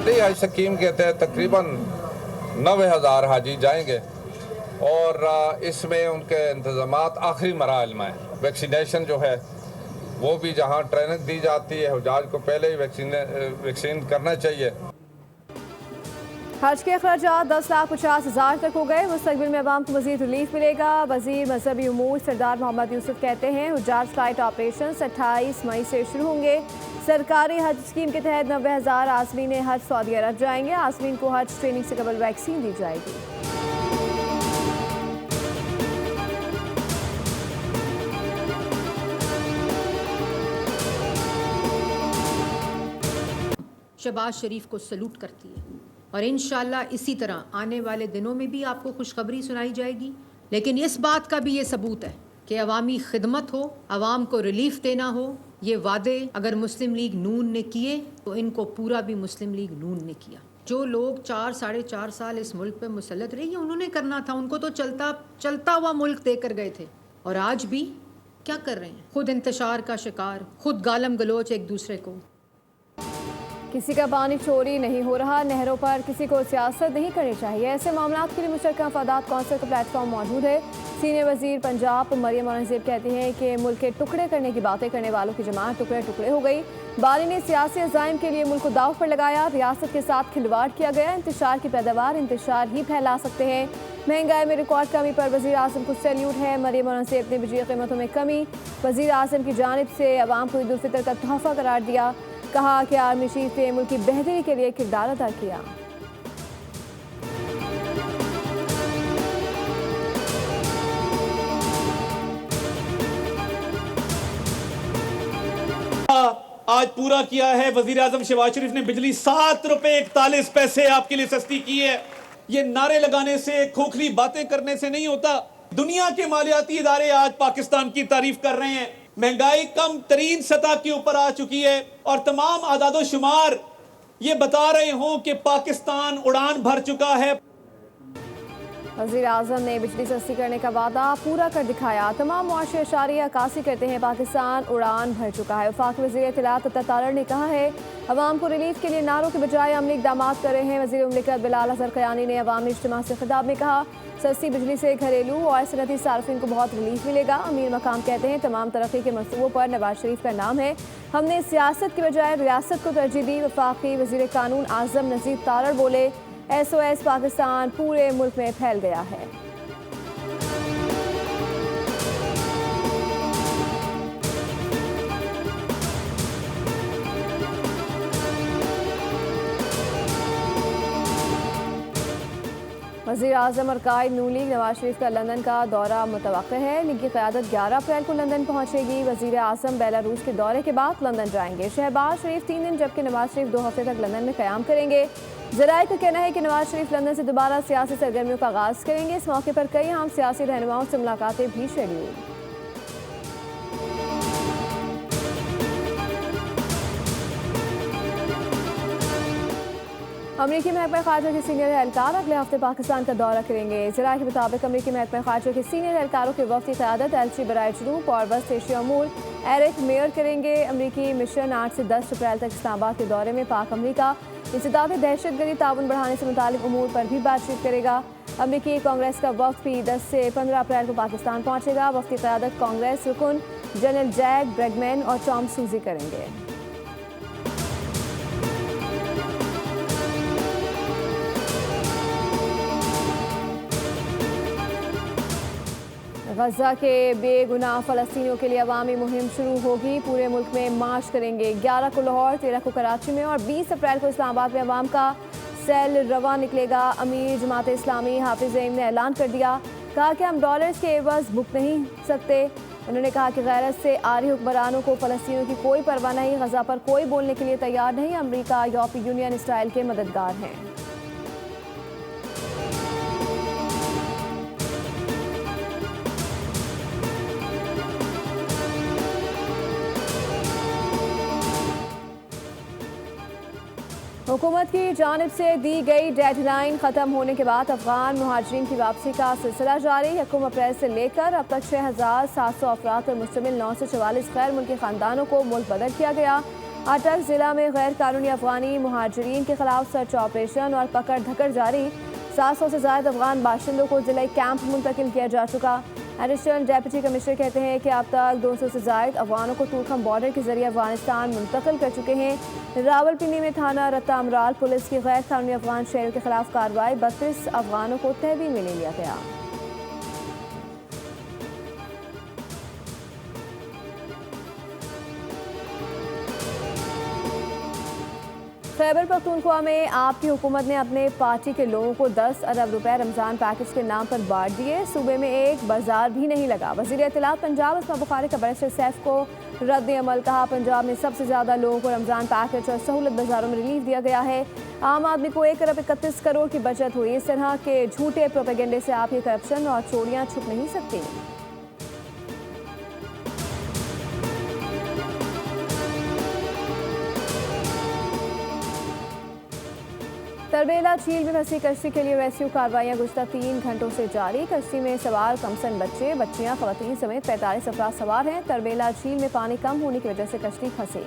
Free हज scheme के तहत तकरीबन 90,000 हाजी जाएंगे और इसमें उनके इंतज़ामात आखिरी मराहल में हैं। वैक्सीनेशन जो है वो भी जहाँ ट्रेनिंग दी जाती है हुजाज को पहले ही वैक्सीन करना चाहिए। हज के अखराजात 10,50,000 तक हो गए। मुस्तकबिल में अवाम को मज़ीद रिलीफ मिलेगा। वज़ीर मजहबी उमूर सरदार मोहम्मद यूसुफ कहते हैं हुजाज फ्लाइट ऑपरेशन 28 मई से शुरू होंगे। सरकारी हज स्कीम के तहत 90,000 आज़मीन हज सऊदी अरब जाएंगे। आज़मीन को हज ट्रेनिंग से कबल वैक्सीन दी जाएगी। शहबाज शरीफ को सलूट करती है और इंशाअल्लाह इसी तरह आने वाले दिनों में भी आपको खुशखबरी सुनाई जाएगी। लेकिन इस बात का भी ये सबूत है कि अवामी खिदमत हो, अवाम को रिलीफ देना हो। ये वादे अगर मुस्लिम लीग नून ने किए तो इनको पूरा भी मुस्लिम लीग नून ने किया। जो लोग 4-4.5 साल इस मुल्क पे मुसल्लत रहे, उन्होंने करना था। उनको तो चलता हुआ मुल्क देकर गए थे और आज भी क्या कर रहे हैं? खुद इंतशार का शिकार, खुद गालम गलोच एक दूसरे को। किसी का पानी चोरी नहीं हो रहा, नहरों पर किसी को सियासत नहीं करनी चाहिए। ऐसे मामलों के लिए मुश्तरका मफादात कौंसिल का प्लेटफॉर्म मौजूद है। सीनियर वजीर पंजाब मरियम औरंगजेब कहती हैं कि मुल्क के टुकड़े करने की बातें करने वालों की जमात टुकड़े टुकड़े हो गई। बारी ने सियासी अज़ाइम के लिए मुल्क को दाव पर लगाया। रियासत के साथ खिलवाड़ किया गया। इंतशार की पैदावार इंतशार ही फैला सकते हैं। महंगाई में रिकॉर्ड कमी पर वज़ीर आज़म को सैल्यूट है। मरियम औरंगजेब ने बिजली कीमतों में कमी वज़ीर आज़म की जानिब से अवाम को ईद उल फितर का तोहफा करार दिया। कहा कि आर्मी चीफ ने मुल्क की बेहतरी के लिए किरदार अदा किया। आज पूरा किया है वजीर आजम शहबाज शरीफ ने। बिजली 7 रुपए 41 पैसे आपके लिए सस्ती की है। ये नारे लगाने से, खोखली बातें करने से नहीं होता। दुनिया के मालियाती इदारे आज पाकिस्तान की तारीफ कर रहे हैं। महंगाई कम तरीन सतह के ऊपर आ चुकी है और तमाम आदादो शुमार ये बता रहे हों कि पाकिस्तान उड़ान भर चुका है। वज़ीर आज़म ने बिजली सस्ती करने का वादा पूरा कर दिखाया। तमाम मुआशी अशारिया अक्कासी करते हैं पाकिस्तान उड़ान भर चुका है। वफाकी वज़ीर इत्तलात अता तारड़ ने कहा है अवाम को रिलीफ के लिए नारों के बजाय अमली इक़दाम कर रहे हैं। वज़ीर मुमलिकत बिलाल हसन क़यानी ने अवामी इज्तिमा से खिताब में कहा सस्ती बिजली से घरेलू और सनती सार्फिन को बहुत रिलीफ मिलेगा। अमीर मकाम कहते हैं तमाम तरक्की के मनसूबों पर नवाज शरीफ का नाम है। हमने सियासत के बजाय रियासत को तरजीह दी। वफाकी वज़ीर कानून आज़म नज़ीर तारड़ बोले SOS पाकिस्तान पूरे मुल्क में फैल गया है। वज़ीर आज़म और कायद नून लीग नवाज शरीफ का लंदन का दौरा मुतवक्किल है। लीग की क़यादत 11 अप्रैल को लंदन पहुंचेगी। वज़ीर आज़म बेलारूस के दौरे के बाद लंदन जाएंगे। शहबाज शरीफ 3 दिन जबकि नवाज शरीफ 2 हफ्ते तक लंदन में क़याम करेंगे। ज़राए का कहना है कि नवाज शरीफ लंदन से दोबारा सियासी सरगर्मियों का आगाज़ करेंगे। इस मौके पर कई अहम सियासी रहनुमाओं से मुलाकातें भी शेड्यूल। अमरीकी महकमा ख़ारजा के सीनियर एहलकार अगले हफ्ते पाकिस्तान का दौरा करेंगे। ज़राए के मुताबिक अमरीकी महकमा ख़ारजा के सीनियर एहलकारों के वफ़द की क़यादत एलची बराए जुनूब और वस्त एशिया अमूर एरिक मेयर करेंगे। अमरीकी मिशन 8 से 10 अप्रैल तक इस्लामाबाद के दौरे में पाक अमरीका इंसदाद दहशतगर्दी ताउन बढ़ाने से मुतालिक अमूर पर भी बातचीत करेगा। अमरीकी कांग्रेस का वफ़द भी 10 से 15 अप्रैल को पाकिस्तान पहुँचेगा। वफ़द की क़यादत कांग्रेस रुकन जनरल जैक ब्रेगमैन और टॉम सूजी करेंगे। गजा के बेगुनाह फ़लस्तीनियों के लिए अवामी मुहिम शुरू होगी। पूरे मुल्क में मार्च करेंगे। 11 को लाहौर, 13 को कराची में और 20 अप्रैल को इस्लामाबाद में अवाम का सेल रवा निकलेगा। अमीर जमात इस्लामी हाफिज़ ज़ईम ने ऐलान कर दिया, कहा कि हम डॉलर्स के एवज़ भुगत नहीं सकते। उन्होंने कहा कि गैरत से आरी हुक्मरानों को फ़लस्तीनियों की कोई परवाह नहीं। गजा पर कोई बोलने के लिए तैयार नहीं। अमरीका यूरोपीय यूनियन इसराइल के मददगार हैं। हुकूमत की जानिब से दी गई डेडलाइन ख़त्म होने के बाद अफगान मुहाजिरीन की वापसी का सिलसिला जारी। 1 अप्रैल से लेकर अब तक 6,700 अफराद पर मुश्तमिल 944 गैर मुल्की ख़ानदानों को मुल्क बदल किया गया। अटक जिला में गैर कानूनी अफगानी मुहाजिरीन के खिलाफ सर्च ऑपरेशन और पकड़ धकड़ जारी। 700 से ज्यादा अफगान बाशिंदों को जिला कैंप मुंतकिल किया जा चुका। एडिशनल डेप्यूटी कमिश्नर कहते हैं कि अब तक 200 से ज्यादा अफगानों को तुर्कम बॉर्डर के जरिए अफगानिस्तान मुंतकिल कर चुके हैं। रावलपिंडी में थाना रत्ता अमराल पुलिस की गैर कानूनी अफगान शहरों के खिलाफ कार्रवाई। 32 अफगानों को तहवील में ले लिया गया। खैबर पख्तूनख्वा में आपकी हुकूमत ने अपने पार्टी के लोगों को 10 अरब रुपए रमजान पैकेज के नाम पर बांट दिए। सूबे में एक बाजार भी नहीं लगा। वज़ीर इत्तलात पंजाब उस्मा बुखारी का बैरिस्टर सैफ को रद्द अमल। कहा, पंजाब में सबसे ज्यादा लोगों को रमजान पैकेज और सहूलत बाजारों में रिलीफ दिया गया है। आम आदमी को 1 अरब 31 करोड़ की बचत हुई। इस तरह के झूठे प्रोपेगेंडे से आपकी करप्शन और चोरियां छुप नहीं सकती। तरबेला झील में फंसी कश्ती के लिए रेस्क्यू कार्रवाइयां गुज़श्ता 3 घंटों से जारी। कश्ती में सवार कमसन बच्चे, बच्चियां, खवातीन समेत 45 अफराद सवार हैं। तरबेला झील में पानी कम होने की वजह से कश्ती फंसी।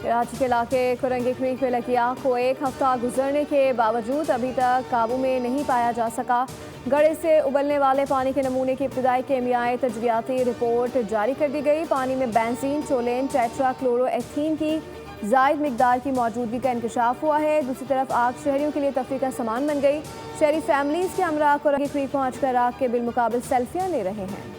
कराची के इलाके कुरंगी क्रीक में लगी आग को 1 हफ्ता गुजरने के बावजूद अभी तक काबू में नहीं पाया जा सका। गड़े से उबलने वाले पानी के नमूने की इब्तिदाई केमियाई तजरियाती रिपोर्ट जारी कर दी गई। पानी में बेंजीन, टोलेन, टेट्रा क्लोरोएथीन की जायद मिकदार की मौजूदगी का इंकशाफ हुआ है। दूसरी तरफ आग शहरियों के लिए तफरीह का सामान बन गई। शहरी फैमिलीज के हमरा कुरंगी क्रीक पहुंचकर आग के बिलमुकाबिल सेल्फियां ले रहे हैं।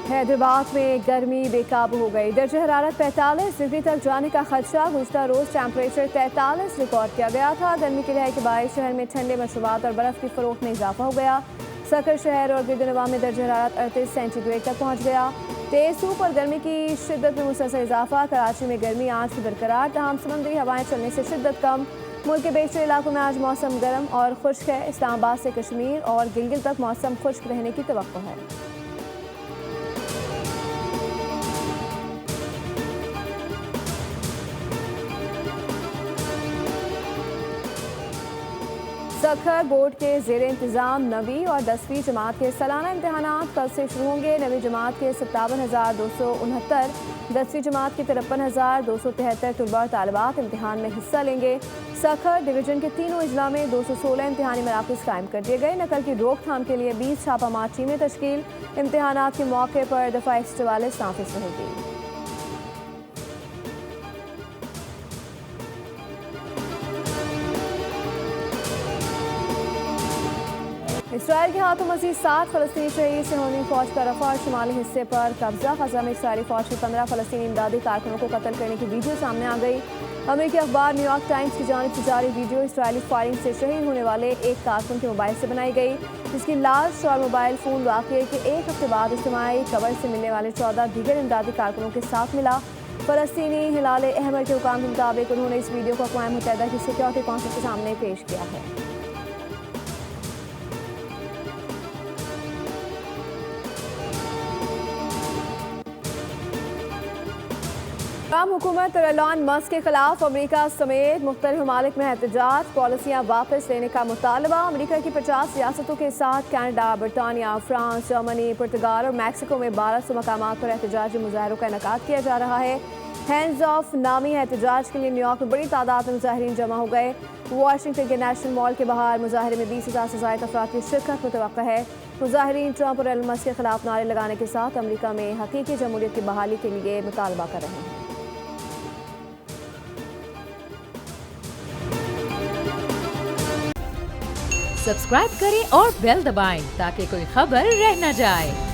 हैदराबाद में गर्मी बेकाबू हो गई। दर्जा हरारत 45 डिग्री तक जाने का खदशा। गुज़श्ता रोज़ टेम्परेचर 43 रिकॉर्ड किया गया था। गर्मी की लहर के बायस शहर में ठंडे मशरूबात और बर्फ़ की फ़रोख्त में इजाफा हो गया। सकर शहर और गिरदनवा में दर्जा हरारत 38 सेंटीग्रेड तक पहुँच गया। तेज़ धूप और गर्मी की शिद्दत में मुसलसल इजाफा। कराची में गर्मी आज भी बरकरार, तमाम समुद्री हवाएं चलने से शिद्दत कम। मुल्क के बेशतर इलाकों में आज मौसम गर्म और खुश्क है। इस्लामाबाद से कश्मीर और गिलगित तक मौसम खुश्क रहने की तवक्को है। सखर बोर्ड के ज़ेर इंतज़ाम 9वीं और 10वीं जमात के सालाना इम्तहानात कल से शुरू होंगे। 9वीं जमात के 57,269, 10वीं जमात के 53,273 तलबा और तालिबात इम्तहान में हिस्सा लेंगे। सखर डिवीज़न के तीनों अजला में 216 इम्तहानी मराकज़ कायम कर दिए गए। नकल की रोकथाम के लिए 20 छापामार टीमें तश्कील। इम्तहानात के मौके पर दफ़ा 44 नाफिज रहेगी। इसराइल के हाथों मज़ीद 60 फ़लस्तीनी शहीद से होनी फौज का रफ़ा और शुमाली हिस्से पर कब्जा। ग़ज़ा में इसराइली फौज की 15 फ़लस्तीनी इमदादी कारकुनों को कत्ल करने की वीडियो सामने आ गई। अमेरिकी अखबार न्यूयॉर्क टाइम्स की जानिब से जारी वीडियो इसराइली फायरिंग से शहीद होने वाले एक कारकुन के मोबाइल से बनाई गई, जिसकी लाश और मोबाइल फ़ोन वाक़ये के 1 हफ्ते बाद इज्तिमाई कब्र से मिलने वाले 14 दीगर इमदादी कारकुनों के साथ मिला। फ़लस्तीनी हिलाल अहमर के हुकाम के मुताबिक उन्होंने इस वीडियो को अक़वाम मुत्तहिदा की सिक्योरिटी काउंसिल के सामने पेश किया है। ट्रम्प हुकूमत और एलन मस्क के खिलाफ अमेरिका समेत मुख्तलिफ ममालिक में एहतजाज। पॉलिसियाँ वापस लेने का मुतालबा। अमेरिका की 50 रियासतों के साथ कनाडा, बरतानिया, फ्रांस, जर्मनी, पुर्तगाल और मैक्सिको में 1200 मकामात पर एहतजाजी मुजाहरों का इनेकाद किया जा रहा है। हैंड्स ऑफ नामी एहतजाज के लिए न्यूयॉर्क में बड़ी तादाद में मुजाहिरीन जमा हो गए। वाशिंगटन के नेशनल मॉल के बाहर मुजाहरे में 20,000 से ज़ायद अफराद की शिरकत मुतवक्का है। मुजाहिरीन ट्रंप और एलन मस्क के खिलाफ नारे लगाने के साथ अमेरिका में हकीकी जमहूरियत की बहाली के लिए मुतालबा कर रहे हैं। सब्सक्राइब करें और बेल दबाएं ताकि कोई खबर रह न जाए।